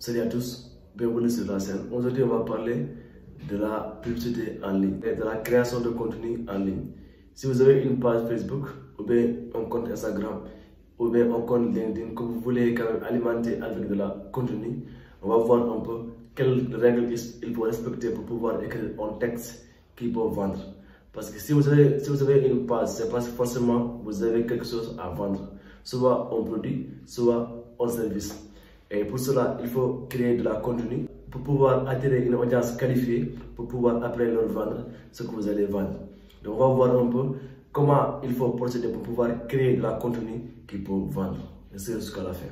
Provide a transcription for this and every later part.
Salut à tous, bienvenue sur la chaîne. Aujourd'hui, on va parler de la publicité en ligne et de la création de contenu en ligne. Si vous avez une page Facebook, ou bien un compte Instagram, ou bien un compte LinkedIn que vous voulez quand même alimenter avec de la contenu, on va voir un peu quelles règles il faut respecter pour pouvoir écrire un texte qui peut vendre. Parce que si vous avez une page, c'est parce que forcément vous avez quelque chose à vendre, soit un produit, soit un service. Et pour cela, il faut créer de la contenu pour pouvoir attirer une audience qualifiée, pour pouvoir après leur vendre ce que vous allez vendre. Donc on va voir un peu comment il faut procéder pour pouvoir créer de la contenu qui peut vendre. Et c'est jusqu'à la fin.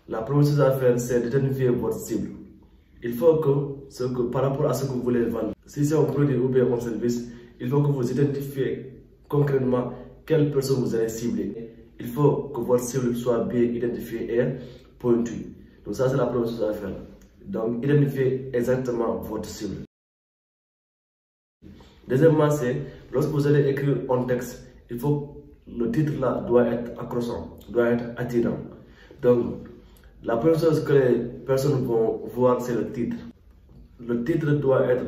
La première chose à faire, c'est d'identifier votre cible. Il faut que, par rapport à ce que vous voulez vendre, si c'est un produit ou bien un service, il faut que vous identifiez concrètement quelle personne vous allez cibler. Il faut que votre cible soit bien identifiée et pointue. Donc ça, c'est la première chose à faire. Donc, identifiez exactement votre cible. Deuxièmement, c'est lorsque vous allez écrire un texte, il faut le titre là doit être accrochant, doit être attirant. Donc, la première chose que les personnes vont voir, c'est le titre. Le titre doit être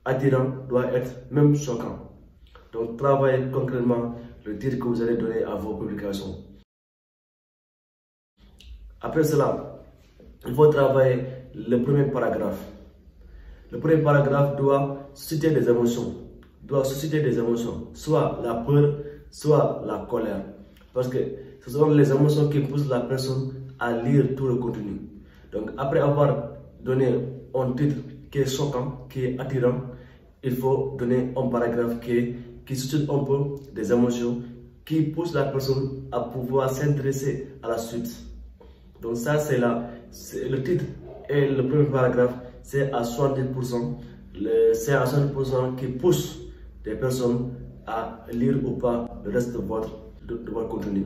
attirant, doit être même choquant. Donc, travaillez concrètement le titre que vous allez donner à vos publications. Après cela, il faut travailler le premier paragraphe. Le premier paragraphe doit susciter des émotions. Soit la peur, soit la colère. Parce que ce sont les émotions qui poussent la personne à lire tout le contenu. Donc après avoir donné un titre qui est choquant, qui est attirant, il faut donner un paragraphe qui suscite un peu des émotions, qui pousse la personne à pouvoir s'intéresser à la suite. Donc ça c'est le titre et le premier paragraphe, c'est à 70%. C'est à 70% qui pousse des personnes à lire ou pas le reste de votre contenu.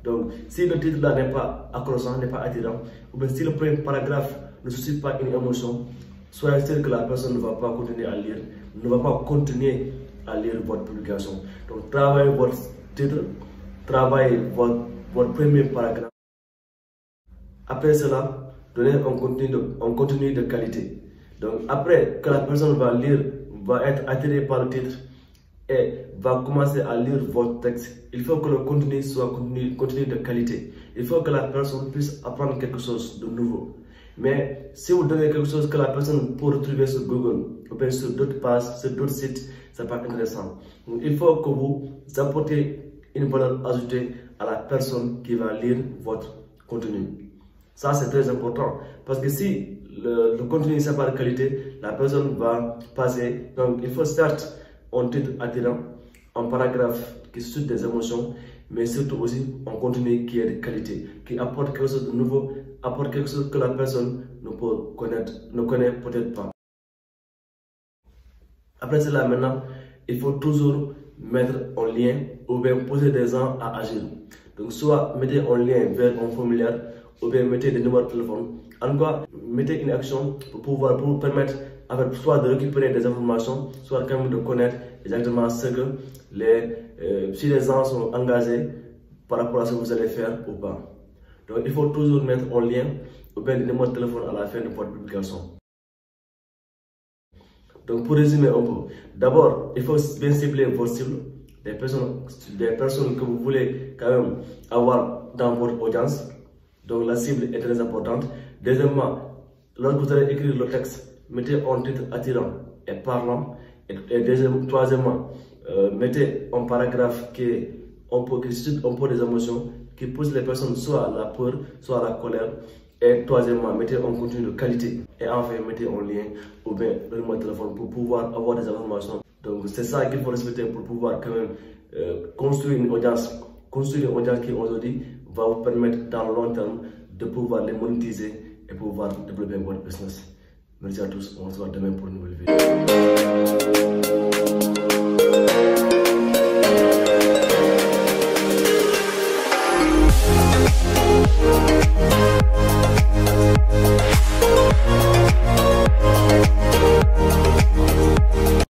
Donc, si le titre là n'est pas accrochant, n'est pas attirant, ou bien si le premier paragraphe ne suscite pas une émotion, soyez sûr que la personne ne va pas continuer à lire, ne va pas continuer à lire votre publication. Donc, travaillez votre titre, travaillez votre premier paragraphe. Après cela, donnez un contenu de qualité. Donc, après que la personne va lire, va être attirée par le titre, et va commencer à lire votre texte, il faut que le contenu soit contenu de qualité. Il faut que la personne puisse apprendre quelque chose de nouveau. Mais si vous donnez quelque chose que la personne peut retrouver sur Google, ou bien sur d'autres pages, sur d'autres sites, ce n'est pas intéressant. Donc, il faut que vous apportez une valeur ajoutée à la personne qui va lire votre contenu. Ça, c'est très important. Parce que si le contenu n'est pas de qualité, la personne va passer. Donc, il faut certes un titre attirant, un paragraphe qui suscite des émotions, mais surtout aussi un contenu qui est de qualité, qui apporte quelque chose de nouveau, apporte quelque chose que la personne ne connaît peut-être pas. Après cela, maintenant, il faut toujours mettre un lien ou bien pousser des gens à agir. Donc, soit mettez un lien vers un formulaire ou bien mettez des numéros de téléphone. En quoi, mettez une action pour vous permettre soit de récupérer des informations, soit quand même de connaître exactement ce que si les gens sont engagés par rapport à ce que vous allez faire ou pas. Donc il faut toujours mettre un lien ou bien des numéros de téléphone à la fin de votre publication. Donc pour résumer un peu, d'abord il faut bien cibler vos cibles, des personnes que vous voulez quand même avoir dans votre audience. Donc la cible est très importante. Deuxièmement, lorsque vous allez écrire le texte, mettez un titre attirant et parlant. Et troisièmement, mettez un paragraphe qui suscite un peu des émotions, qui pousse les personnes soit à la peur, soit à la colère. Et troisièmement, mettez un contenu de qualité. Et enfin, mettez un lien ou bien un numéro de téléphone pour pouvoir avoir des informations. Donc c'est ça qu'il faut respecter pour pouvoir quand même construire une audience. Construire une audience qui aujourd'hui va vous permettre dans le long terme de pouvoir les monétiser et pouvoir développer votre business. Merci à tous, on se voit demain pour une nouvelle vidéo.